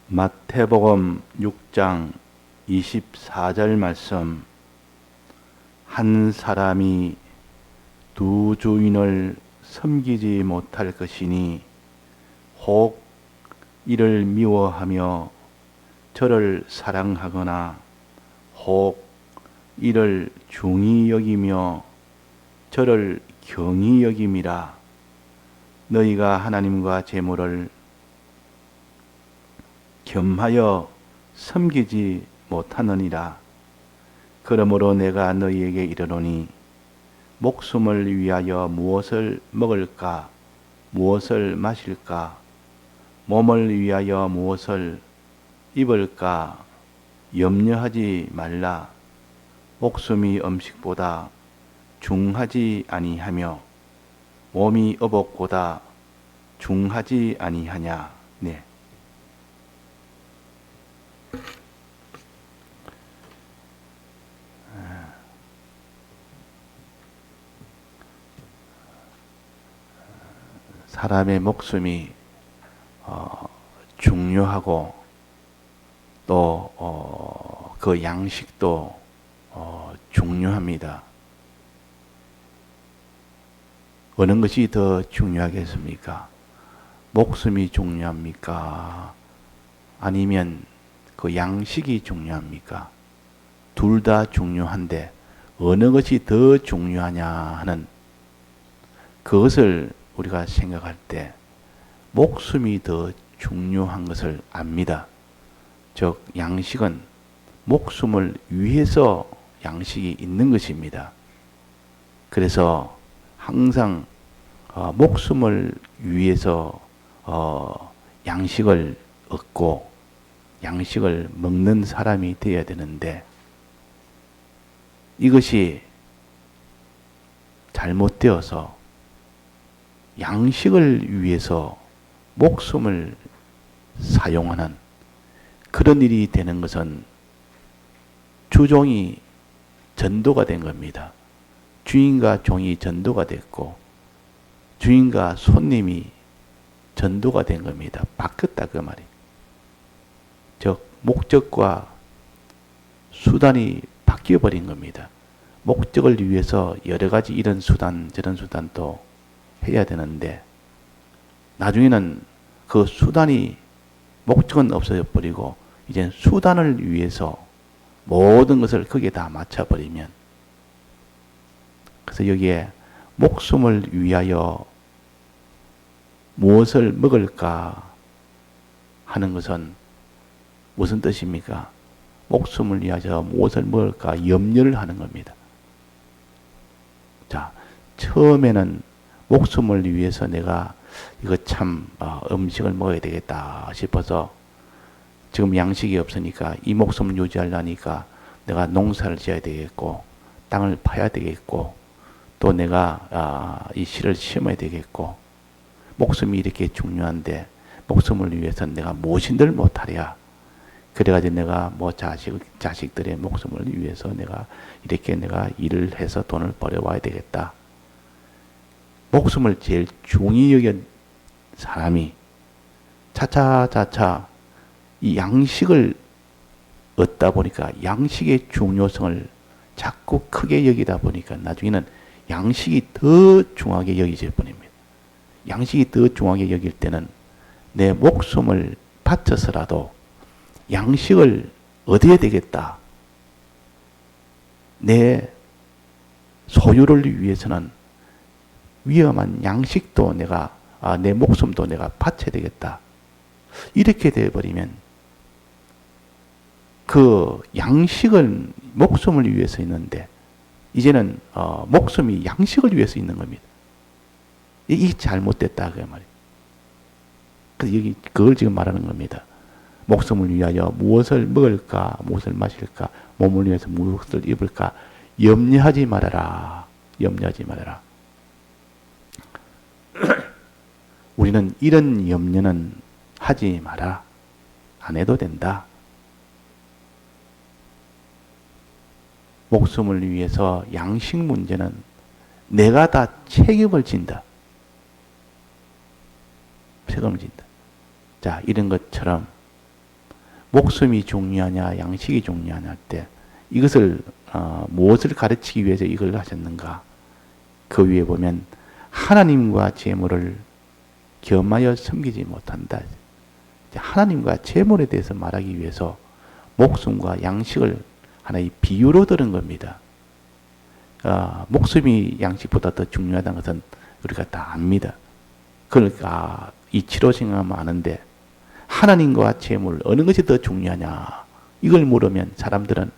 마태복음 6장 24절 말씀. 한 사람이 두 주인을 섬기지 못할 것이니 혹 이를 미워하며 저를 사랑하거나 혹 이를 중히 여기며 저를 경히 여김이라. 너희가 하나님과 재물을 겸하여 섬기지 못하느니라. 그러므로 내가 너희에게 이르노니 목숨을 위하여 무엇을 먹을까, 무엇을 마실까, 몸을 위하여 무엇을 입을까 염려하지 말라. 목숨이 음식보다 중하지 아니하며 몸이 의복보다 중하지 아니하냐. 네. 사람의 목숨이 중요하고 또 그 양식도 중요합니다. 어느 것이 더 중요하겠습니까? 목숨이 중요합니까? 아니면 그 양식이 중요합니까? 둘 다 중요한데 어느 것이 더 중요하냐 하는 그것을 우리가 생각할 때 목숨이 더 중요한 것을 압니다. 즉 양식은 목숨을 위해서 양식이 있는 것입니다. 그래서 항상 목숨을 위해서 양식을 얻고 양식을 먹는 사람이 되어야 되는데 이것이 잘못되어서 양식을 위해서 목숨을 사용하는 그런 일이 되는 것은 주종이 전도가 된 겁니다. 주인과 종이 전도가 됐고 주인과 손님이 전도가 된 겁니다. 바뀌었다 그 말이. 즉 목적과 수단이 바뀌어버린 겁니다. 목적을 위해서 여러 가지 이런 수단 저런 수단도 해야 되는데 나중에는 그 수단이 목적은 없어져 버리고 이제 수단을 위해서 모든 것을 거기에 다 맞춰버리면 그래서 여기에 목숨을 위하여 무엇을 먹을까 하는 것은 무슨 뜻입니까? 목숨을 위하여 무엇을 먹을까 염려를 하는 겁니다. 자, 처음에는 목숨을 위해서 내가 이거 참 음식을 먹어야 되겠다 싶어서 지금 양식이 없으니까 이 목숨을 유지하려니까 내가 농사를 지어야 되겠고 땅을 파야 되겠고 또 내가 이 씨를 심어야 되겠고 목숨이 이렇게 중요한데 목숨을 위해서 내가 무엇인들 못하랴. 그래가지고 내가 뭐 자식들의 목숨을 위해서 내가 이렇게 내가 일을 해서 돈을 벌어와야 되겠다. 목숨을 제일 중히 여긴 사람이 차차 이 양식을 얻다 보니까 양식의 중요성을 자꾸 크게 여기다 보니까 나중에는 양식이 더 중하게 여기질 뿐입니다. 양식이 더 중하게 여길 때는 내 목숨을 바쳐서라도 양식을 얻어야 되겠다. 내 소유를 위해서는 위험한 양식도 내가 내 목숨도 내가 바쳐야 되겠다. 이렇게 되어버리면 그 양식은 목숨을 위해서 있는데 이제는 목숨이 양식을 위해서 있는 겁니다. 이게 잘못됐다 그 말이에요. 그래서 여기 그걸 지금 말하는 겁니다. 목숨을 위하여 무엇을 먹을까, 무엇을 마실까, 몸을 위해서 무엇을 입을까 염려하지 말아라. 염려하지 말아라. 우리는 이런 염려는 하지 마라. 안 해도 된다. 목숨을 위해서 양식 문제는 내가 다 책임을 진다. 책임을 진다. 자, 이런 것처럼 목숨이 중요하냐, 양식이 중요하냐 할 때 이것을 무엇을 가르치기 위해서 이걸 하셨는가? 그 위에 보면 하나님과 재물을 겸하여 섬기지 못한다. 하나님과 재물에 대해서 말하기 위해서 목숨과 양식을 하나의 비유로 들은 겁니다. 목숨이 양식보다 더 중요하다는 것은 우리가 다 압니다. 그러니까 이치로 생각하면 아는데 하나님과 재물 어느 것이 더 중요하냐 이걸 물으면 사람들은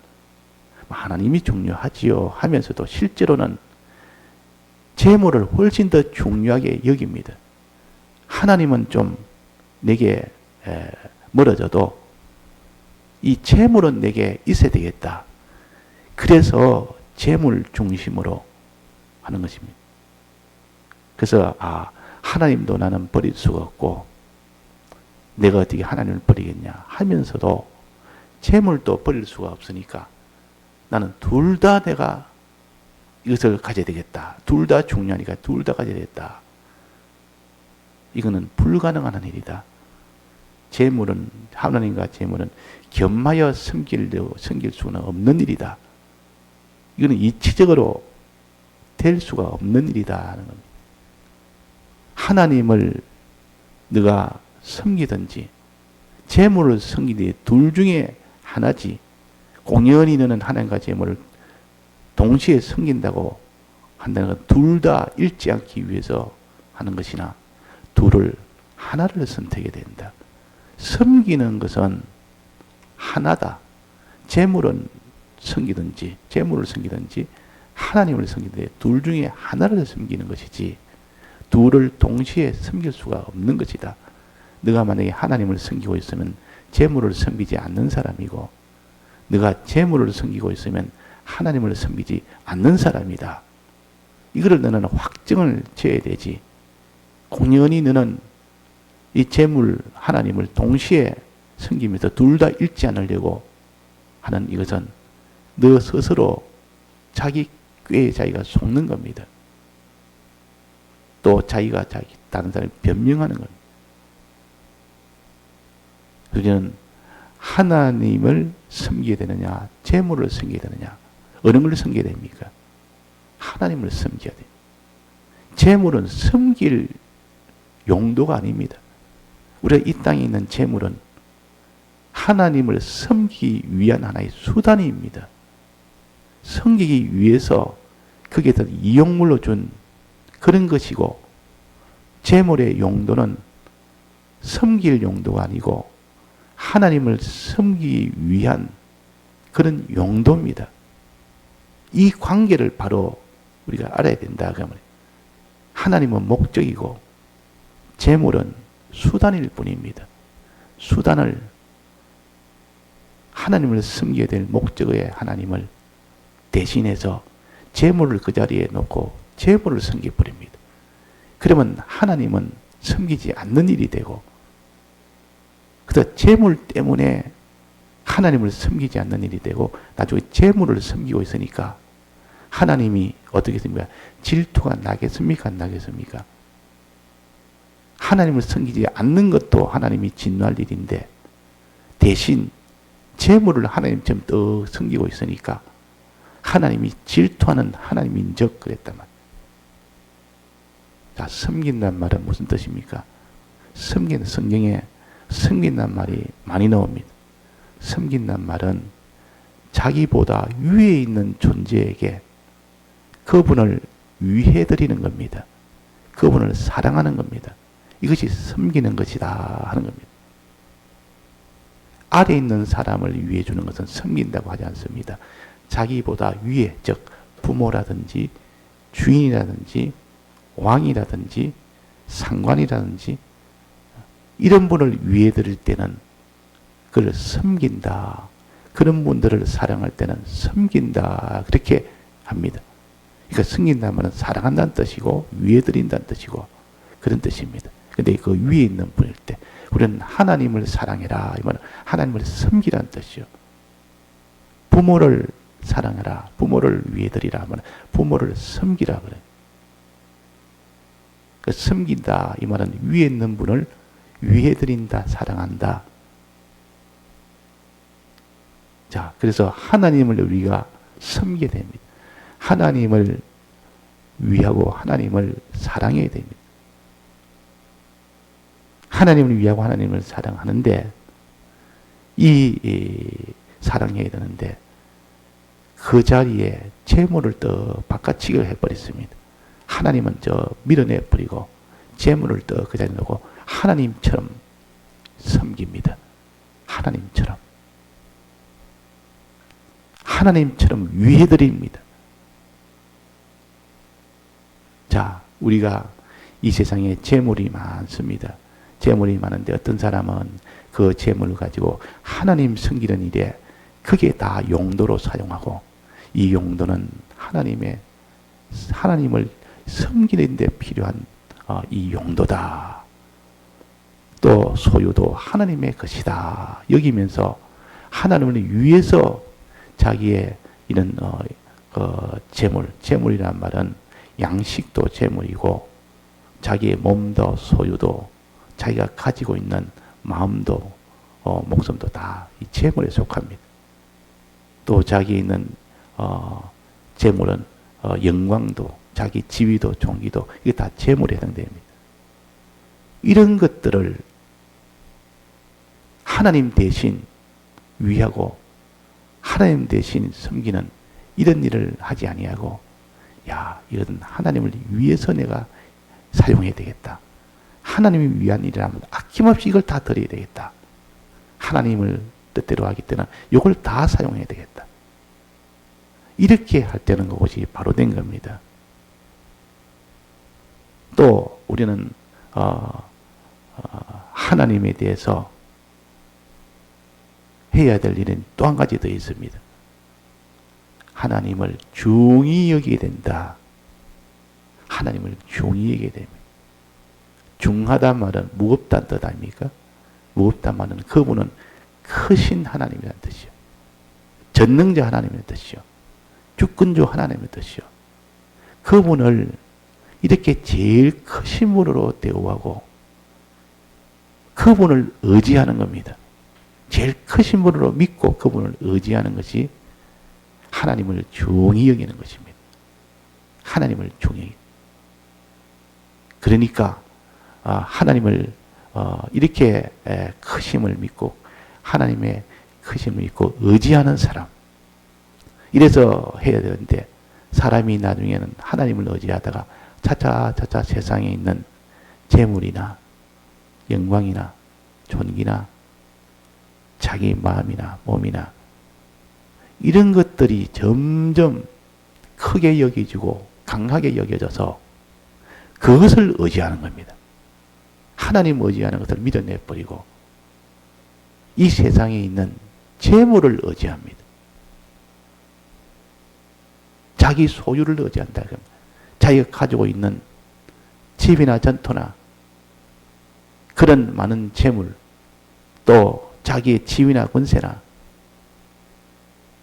하나님이 중요하지요 하면서도 실제로는 재물을 훨씬 더 중요하게 여깁니다. 하나님은 좀 내게 멀어져도 이 재물은 내게 있어야 되겠다. 그래서 재물 중심으로 하는 것입니다. 그래서 하나님도 나는 버릴 수가 없고 내가 어떻게 하나님을 버리겠냐 하면서도 재물도 버릴 수가 없으니까 나는 둘 다 내가 이것을 가져야 되겠다. 둘 다 중요하니까 둘 다 가져야 되겠다. 이거는 불가능한 일이다. 재물은 하나님과 재물은 겸하여 섬길 수는 없는 일이다. 이거는 이치적으로 될 수가 없는 일이다 하는 겁니다. 하나님을 네가 섬기든지 재물을 섬기든지 둘 중에 하나지 공연히 너는 하나님과 재물을 동시에 섬긴다고 한다는 건 둘 다 잃지 않기 위해서 하는 것이나 둘을 하나를 선택해야 된다. 섬기는 것은 하나다. 재물은 섬기든지 재물을 섬기든지 하나님을 섬기든지 둘 중에 하나를 섬기는 것이지 둘을 동시에 섬길 수가 없는 것이다. 네가 만약에 하나님을 섬기고 있으면 재물을 섬기지 않는 사람이고 네가 재물을 섬기고 있으면 하나님을 섬기지 않는 사람이다. 이거를 너는 확정을 지어야 되지. 공연히 너는 이 재물 하나님을 동시에 섬기면서 둘 다 잃지 않으려고 하는 이것은 너 스스로 자기 꾀에 자기가 속는 겁니다. 또 자기가 다른 사람을 변명하는 겁니다. 우리는 하나님을 섬기게 되느냐 재물을 섬기게 되느냐 어느 걸 섬기게 됩니까? 하나님을 섬겨야 돼요. 재물은 섬길 용도가 아닙니다. 우리가 이 땅에 있는 재물은 하나님을 섬기기 위한 하나의 수단입니다. 섬기기 위해서 거기에 대한 이용물로 준 그런 것이고 재물의 용도는 섬길 용도가 아니고 하나님을 섬기기 위한 그런 용도입니다. 이 관계를 바로 우리가 알아야 된다. 그러면 하나님은 목적이고 재물은 수단일 뿐입니다. 수단을 하나님을 섬기게 될 목적의 하나님을 대신해서 재물을 그 자리에 놓고 재물을 섬겨버립니다. 그러면 하나님은 섬기지 않는 일이 되고 그래서 재물 때문에 하나님을 섬기지 않는 일이 되고 나중에 재물을 섬기고 있으니까 하나님이 어떻게 됩니까? 질투가 나겠습니까? 안 나겠습니까? 하나님을 섬기지 않는 것도 하나님이 진노할 일인데 대신 재물을 하나님처럼 더 섬기고 있으니까 하나님이 질투하는 하나님인 적 그랬단 말이에요. 자, 섬긴다는 말은 무슨 뜻입니까? 성경에 섬긴다는 말이 많이 나옵니다. 섬긴다는 말은 자기보다 위에 있는 존재에게 그분을 위해드리는 겁니다. 그분을 사랑하는 겁니다. 이것이 섬기는 것이다 하는 겁니다. 아래 있는 사람을 위해 주는 것은 섬긴다고 하지 않습니다. 자기보다 위에, 즉 부모라든지 주인이라든지 왕이라든지 상관이라든지 이런 분을 위해 드릴 때는 그를 섬긴다. 그런 분들을 사랑할 때는 섬긴다. 그렇게 합니다. 그러니까 섬긴다는 말은 사랑한다는 뜻이고 위해 드린다는 뜻이고 그런 뜻입니다. 근데 그 위에 있는 분일 때 우리는 하나님을 사랑해라. 이 말은 하나님을 섬기라는 뜻이요. 부모를 사랑해라. 부모를 위해 드리라 하면 부모를 섬기라 그래. 그 섬긴다 이 말은 위에 있는 분을 위해 드린다, 사랑한다. 자, 그래서 하나님을 우리가 섬기게 됩니다. 하나님을 위하고 하나님을 사랑해야 됩니다. 하나님을 위하고 하나님을 사랑하는데 이 사랑해야 되는데 그 자리에 재물을 또 바깥치기를 해버렸습니다. 하나님은 저 밀어내버리고 재물을 또 그 자리에 놓고 하나님처럼 섬깁니다. 하나님처럼. 하나님처럼 위해드립니다. 자, 우리가 이 세상에 재물이 많습니다. 재물이 많은데 어떤 사람은 그 재물을 가지고 하나님 섬기는 일에 그게 다 용도로 사용하고 이 용도는 하나님을 섬기는 데 필요한 이 용도다. 또 소유도 하나님의 것이다. 여기면서 하나님을 위해서 자기의 이런 재물이란 말은 양식도 재물이고 자기의 몸도 소유도 자기가 가지고 있는 마음도 목숨도 다 이 재물에 속합니다. 또 자기 있는 재물은 영광도 자기 지위도 종기도 이게 다 재물에 해당됩니다. 이런 것들을 하나님 대신 위하고 하나님 대신 섬기는 이런 일을 하지 아니하고 야, 이런 하나님을 위해서 내가 사용해야 되겠다. 하나님을 위한 일이라면 아낌없이 이걸 다 드려야 되겠다. 하나님을 뜻대로 하기 때문에 이걸 다 사용해야 되겠다. 이렇게 할 때는 그것이 바로 된 겁니다. 또 우리는 하나님에 대해서 해야 될 일은 또 한 가지 더 있습니다. 하나님을 중히 여기게 된다. 하나님을 중히 여기게 됩니다. 중하단 말은 무겁다는 뜻 아닙니까? 무겁단 말은 그분은 크신 하나님이라는 뜻이요. 전능자 하나님의 뜻이요. 주권주 하나님의 뜻이요. 그분을 이렇게 제일 크신 분으로 대우하고 그분을 의지하는 겁니다. 제일 크신 분으로 믿고 그분을 의지하는 것이 하나님을 중히 여기는 것입니다. 하나님을 중히. 그러니까 하나님을 이렇게 크심을 믿고 하나님의 크심을 믿고 의지하는 사람. 이래서 해야 되는데 사람이 나중에는 하나님을 의지하다가 차차 세상에 있는 재물이나 영광이나 존귀나 자기 마음이나 몸이나 이런 것들이 점점 크게 여겨지고 강하게 여겨져서 그것을 의지하는 겁니다. 하나님 의지하는 것을 밀어내버리고 이 세상에 있는 재물을 의지합니다. 자기 소유를 의지한다. 자기가 가지고 있는 집이나 전토나 그런 많은 재물, 또 자기의 지위나 권세나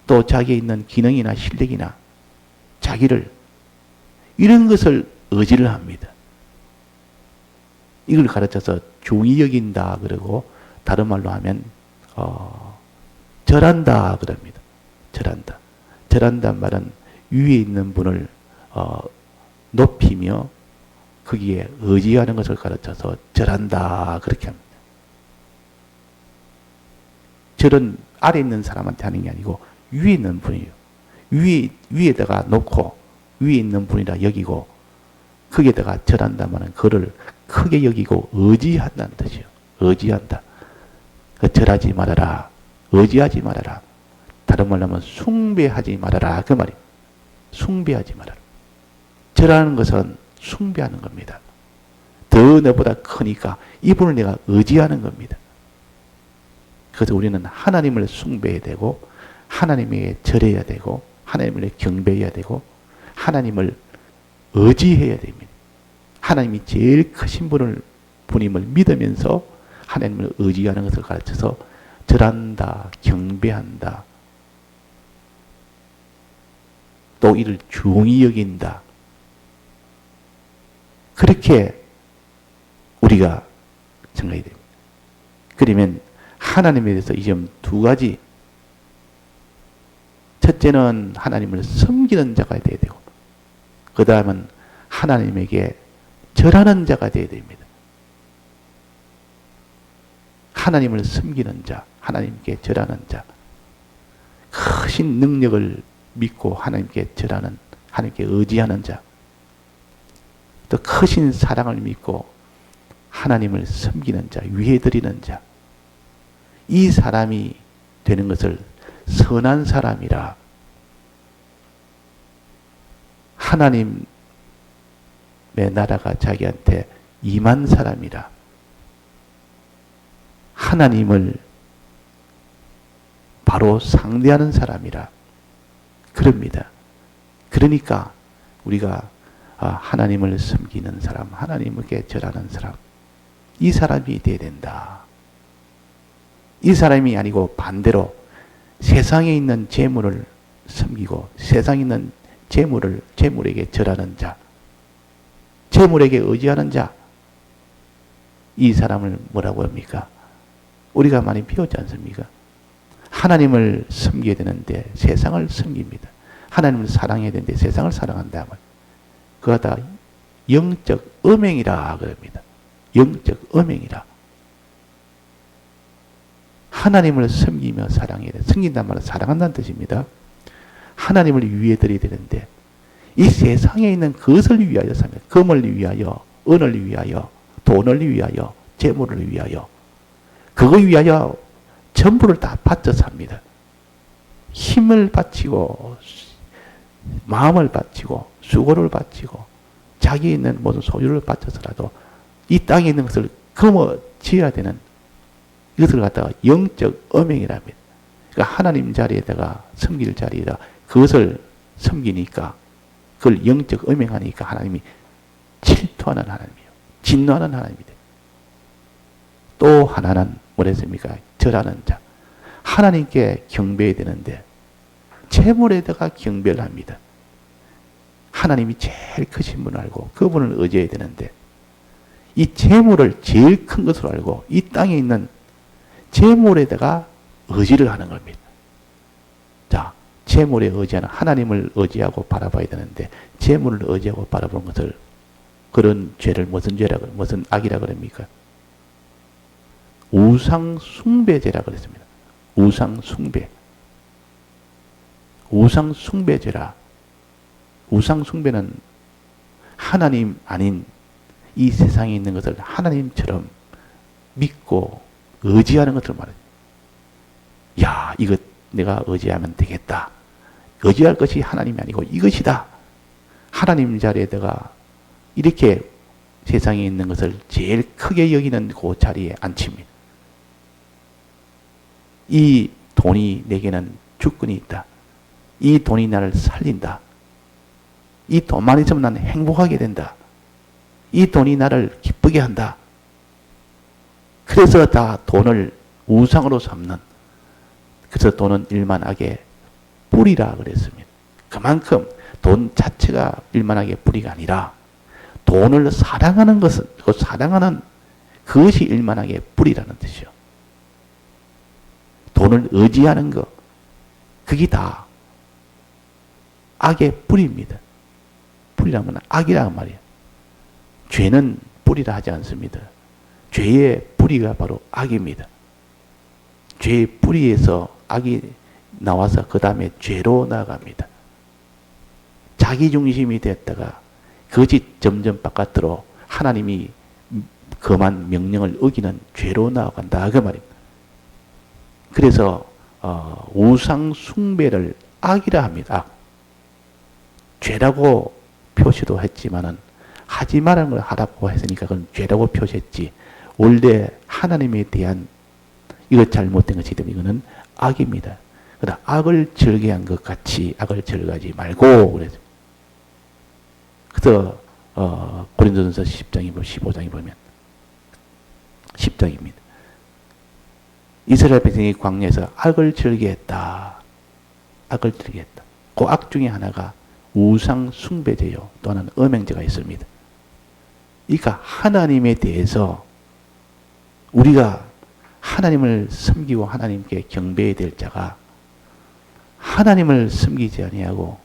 또 자기에 있는 기능이나 실력이나 자기를 이런 것을 의지를 합니다. 이걸 가르쳐서 중히 여긴다 그러고 다른 말로 하면 절한다 그럽니다. 절한다. 절한다는 말은 위에 있는 분을 높이며 거기에 의지하는 것을 가르쳐서 절한다 그렇게 합니다. 절은 아래 있는 사람한테 하는 게 아니고 위에 있는 분이에요. 위에다가 놓고 위에 있는 분이라 여기고 거기에다가 절한다면 그를 크게 여기고 의지한다는 뜻이에요. 의지한다. 절하지 말아라. 의지하지 말아라. 다른 말로 하면 숭배하지 말아라. 그 말이에요. 숭배하지 말아라. 절하는 것은 숭배하는 겁니다. 더 내보다 크니까 이분을 내가 의지하는 겁니다. 그래서 우리는 하나님을 숭배해야 되고 하나님에게 절해야 되고 하나님을 경배해야 되고 하나님을 의지해야 됩니다. 하나님이 제일 크신 분임을 믿으면서 하나님을 의지하는 것을 가르쳐서 절한다, 경배한다, 또 이를 중히 여긴다. 그렇게 우리가 생각해야 됩니다. 그러면 하나님에 대해서 이 점 두 가지 첫째는 하나님을 섬기는 자가 되어야 되고, 그 다음은 하나님에게 절하는 자가 되어야 됩니다. 하나님을 섬기는 자, 하나님께 절하는 자, 크신 능력을 믿고 하나님께 절하는, 하나님께 의지하는 자, 또 크신 사랑을 믿고 하나님을 섬기는 자, 위해드리는 자, 이 사람이 되는 것을 선한 사람이라, 하나님의 나라가 자기한테 임한 사람이라, 하나님을 바로 상대하는 사람이라 그럽니다. 그러니까 우리가 하나님을 섬기는 사람, 하나님께 절하는 사람, 이 사람이 되어야 된다. 이 사람이 아니고 반대로 세상에 있는 재물을 섬기고 세상에 있는 재물에게 절하는 자, 재물에게 의지하는 자, 이 사람을 뭐라고 합니까? 우리가 많이 배웠지 않습니까? 하나님을 섬겨야 되는데 세상을 섬깁니다. 하나님을 사랑해야 되는데 세상을 사랑한다면 그가 다 영적 음행이라 그럽니다. 영적 음행이라. 하나님을 섬기며 사랑해야 돼. 섬긴다는 말은 사랑한다는 뜻입니다. 하나님을 위해 드려야 되는데 이 세상에 있는 것을 위하여 삽니다. 금을 위하여, 은을 위하여, 돈을 위하여, 재물을 위하여, 그거 위하여 전부를 다 바쳐 삽니다. 힘을 바치고 마음을 바치고 수고를 바치고 자기 있는 모든 소유를 바쳐서라도 이 땅에 있는 것을 거머쥐어야 되는 이것을 갖다가 영적 음행이랍니다. 그러니까 하나님 자리에다가 섬길 자리에다 그것을 섬기니까 그걸 영적 음행하니까 하나님이 질투하는 하나님이에요. 진노하는 하나님이다. 또 하나는 뭐랬습니까? 절하는 자. 하나님께 경배해야 되는데 재물에다가 경배를 합니다. 하나님이 제일 크신 분을 알고 그분을 의지해야 되는데 이 재물을 제일 큰 것으로 알고 이 땅에 있는 재물에다가 의지를 하는 겁니다. 자, 재물에 의지하는 하나님을 의지하고 바라봐야 되는데 재물을 의지하고 바라보는 것을 그런 죄를 무슨 악이라 그럽니까? 우상 숭배죄라 그랬습니다. 우상 숭배. 우상 숭배죄라. 우상 숭배는 하나님 아닌 이 세상에 있는 것을 하나님처럼 믿고 의지하는 것을 말해요. 야, 이것 내가 의지하면 되겠다. 의지할 것이 하나님이 아니고 이것이다. 하나님 자리에다가 이렇게 세상에 있는 것을 제일 크게 여기는 그 자리에 앉힙니다. 이 돈이 내게는 주권이 있다. 이 돈이 나를 살린다. 이 돈만 있으면 나는 행복하게 된다. 이 돈이 나를 기쁘게 한다. 그래서 다 돈을 우상으로 삼는, 그래서 돈은 일만하게 뿌리라 그랬습니다. 그만큼 돈 자체가 일만하게 뿌리가 아니라 돈을 사랑하는 것은, 그 사랑하는 그것이 일만하게 뿌리라는 뜻이요. 돈을 의지하는 것, 그게 다 악의 뿌리입니다. 뿌리라면 악이란 말이에요. 죄는 뿌리라 하지 않습니다. 죄의 뿌리가 바로 악입니다. 죄의 뿌리에서 악이 나와서 그 다음에 죄로 나아갑니다. 자기중심이 됐다가 그것이 점점 바깥으로 하나님이 그만 명령을 어기는 죄로 나아간다 그 말입니다. 그래서 우상 숭배를 악이라 합니다. 악. 죄라고 표시도 했지만은 하지 말라는 걸 하라고 했으니까 그건 죄라고 표시했지. 원래 하나님에 대한 이것 잘못된 것이기 때문에 이거는 악입니다. 그러나 악을 절개한 것 같이 악을 절개하지 말고 그래서 고린도전서 10장에 보면 15장에 보면 10장입니다. 이스라엘 백성이 광야에서 악을 절개했다. 악을 절개했다. 그 악 중에 하나가 우상 숭배죄요. 또 하나는 음행죄가 있습니다. 그러니까 하나님에 대해서 우리가 하나님을 섬기고 하나님께 경배해야 될 자가 하나님을 섬기지 아니하고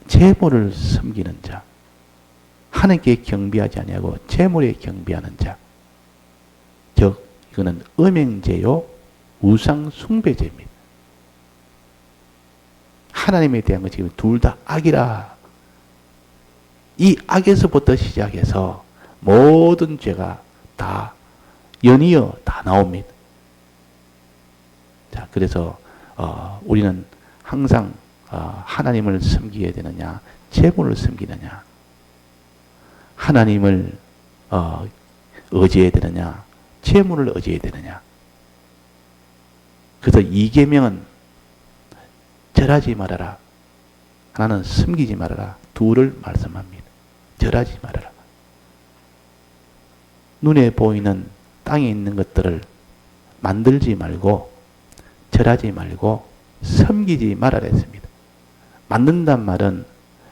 재물을 섬기는 자, 하나님께 경배하지 아니하고 재물에 경배하는 자, 즉 이거는 음행죄요 우상 숭배죄입니다. 하나님에 대한 것이 둘 다 악이라. 이 악에서부터 시작해서 모든 죄가 다 연이어 다 나옵니다. 자, 그래서 우리는 항상 하나님을 섬기게 되느냐, 재물을 섬기느냐, 하나님을 의지해야 되느냐, 재물을 의지해야 되느냐. 그래서 이계명은 절하지 말아라, 하나는 섬기지 말아라, 둘을 말씀합니다. 절하지 말아라. 눈에 보이는 땅에 있는 것들을 만들지 말고 절하지 말고 섬기지 말아라 했습니다. 만든단 말은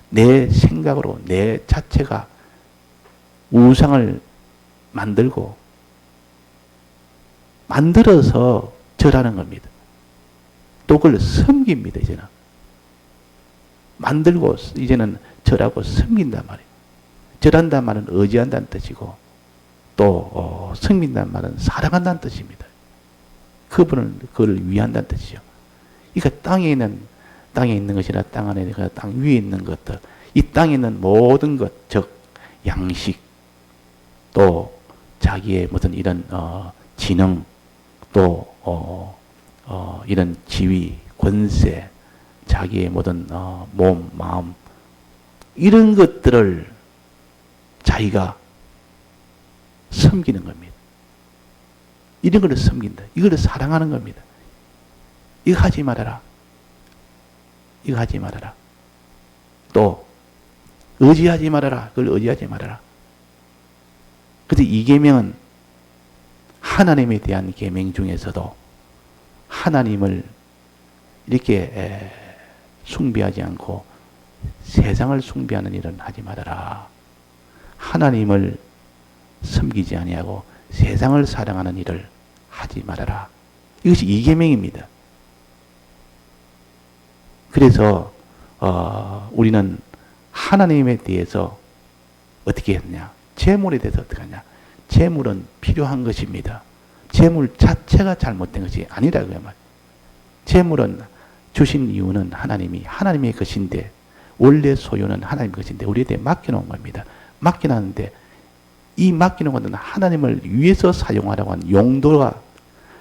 내 생각으로 내 자체가 우상을 만들고 만들어서 절하는 겁니다. 또 그걸 섬깁니다. 이제는 만들고 이제는 절하고 섬긴단 말이에요. 절한단 말은 의지한다는 뜻이고 또 섬긴단 말은 사랑한다는 뜻입니다. 그분을 그걸 위한다는 뜻이죠. 그러니까 땅에 있는 것이나 땅 안에 있는 땅 위에 있는 것들, 이 땅에 있는 모든 것, 즉 양식, 또 자기의 무슨 이런 지능, 또 이런 지위, 권세, 자기의 모든 몸, 마음, 이런 것들을 자기가 섬기는 겁니다. 이런 걸 섬긴다. 이걸 사랑하는 겁니다. 이거 하지 말아라. 이거 하지 말아라. 또 의지하지 말아라. 그걸 의지하지 말아라. 그래서 이 계명은 하나님에 대한 계명 중에서도 하나님을 이렇게 숭배하지 않고 세상을 숭배하는 일은 하지 말아라. 하나님을 섬기지 아니하고 세상을 사랑하는 일을 하지 말아라. 이것이 이 계명입니다. 그래서 우리는 하나님에 대해서 어떻게 했냐? 재물에 대해서 어떻게 하냐? 재물은 필요한 것입니다. 재물 자체가 잘못된 것이 아니라고요. 재물은 주신 이유는 하나님의 것인데 원래 소유는 하나님의 것인데 우리에 대해 맡겨놓은 겁니다. 맡겨놨는데 이 맡기는 것은 하나님을 위해서 사용하라고 한 용도가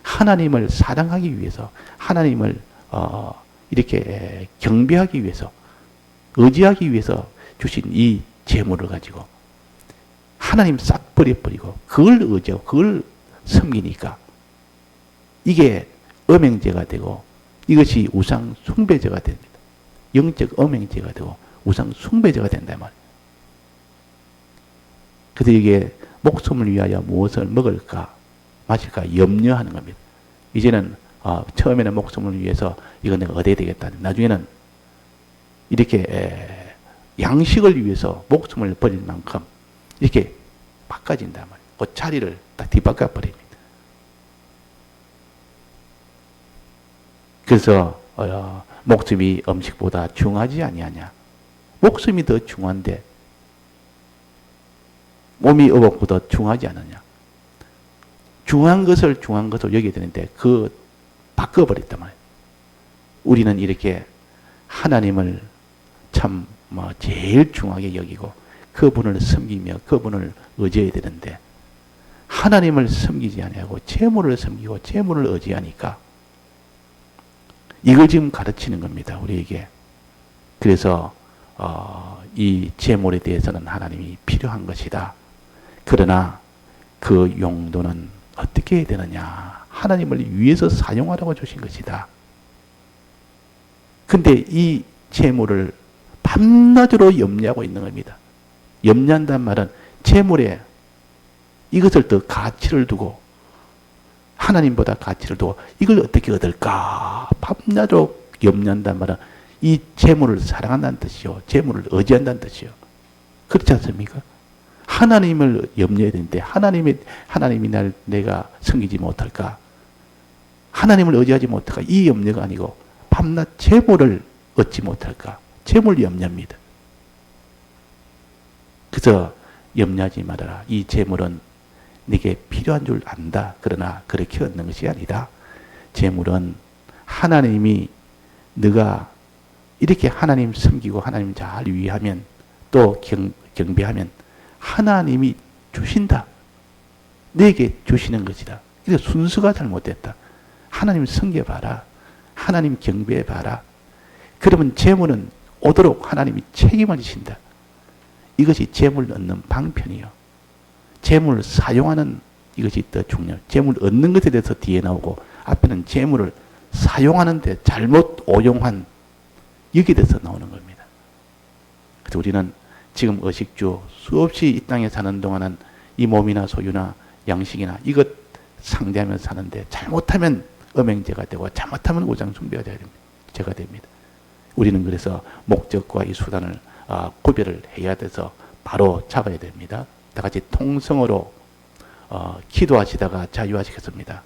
하나님을 사랑하기 위해서 하나님을 이렇게 경배하기 위해서 의지하기 위해서 주신 이 재물을 가지고 하나님 싹 버려버리고 그걸 의지하고 그걸 섬기니까 이게 음행죄가 되고 이것이 우상 숭배죄가 됩니다. 영적 음행죄가 되고 우상 숭배죄가 된단 말이에요. 그래서 이게 목숨을 위하여 무엇을 먹을까 마실까 염려하는 겁니다. 이제는 처음에는 목숨을 위해서 이거 내가 얻어야 되겠다. 나중에는 이렇게 양식을 위해서 목숨을 버릴 만큼 이렇게 바꿔진단 말이에요. 그 자리를 딱 뒤바꿔 버립니다. 그래서 목숨이 음식보다 중하지 아니하냐. 목숨이 더 중한데 몸이 의복보다 중하지 않느냐. 중한 것을 여기게 되는데 그 바꿔버렸단 말이에요. 우리는 이렇게 하나님을 참 제일 중하게 여기고 그분을 섬기며 그분을 의지해야 되는데 하나님을 섬기지 아니하고 재물을 섬기고 재물을 의지하니까 이걸 지금 가르치는 겁니다. 우리에게. 그래서 이 재물에 대해서는 하나님이 필요한 것이다. 그러나 그 용도는 어떻게 해야 되느냐. 하나님을 위해서 사용하라고 주신 것이다. 근데 이 재물을 밤낮으로 염려하고 있는 겁니다. 염려한단 말은 재물에 이것을 더 가치를 두고 하나님보다 가치를 두고 이걸 어떻게 얻을까 밤낮으로 염려한단 말은 이 재물을 사랑한다는 뜻이요. 재물을 의지한다는 뜻이요. 그렇지 않습니까? 하나님을 염려해야 되는데 하나님이 날 내가 섬기지 못할까? 하나님을 의지하지 못할까? 이 염려가 아니고 밤낮 재물을 얻지 못할까? 재물 염려입니다. 그래서 염려하지 말아라. 이 재물은 네게 필요한 줄 안다. 그러나 그렇게 얻는 것이 아니다. 재물은 하나님이 네가 이렇게 하나님 섬기고 하나님 잘 위하면 또 경배하면 하나님이 주신다. 네게 주시는 것이다. 그래서 순서가 잘못됐다. 하나님 섬겨봐라. 하나님 경배해봐라. 그러면 재물은 오도록 하나님이 책임을 지신다. 이것이 재물 얻는 방편이요. 재물을 사용하는 이것이 더 중요해요. 재물 얻는 것에 대해서 뒤에 나오고 앞에는 재물을 사용하는데 잘못 오용한 여기에 대해서 나오는 겁니다. 그래서 우리는 지금 의식주 수없이 이 땅에 사는 동안은 이 몸이나 소유나 양식이나 이것 상대하며 사는데 잘못하면 음행죄가 되고 잘못하면 우상숭배가 됩니다. 우리는 그래서 목적과 이 수단을 구별을 해야 돼서 바로 잡아야 됩니다. 다 같이 통성으로 기도하시다가 자유하시겠습니다.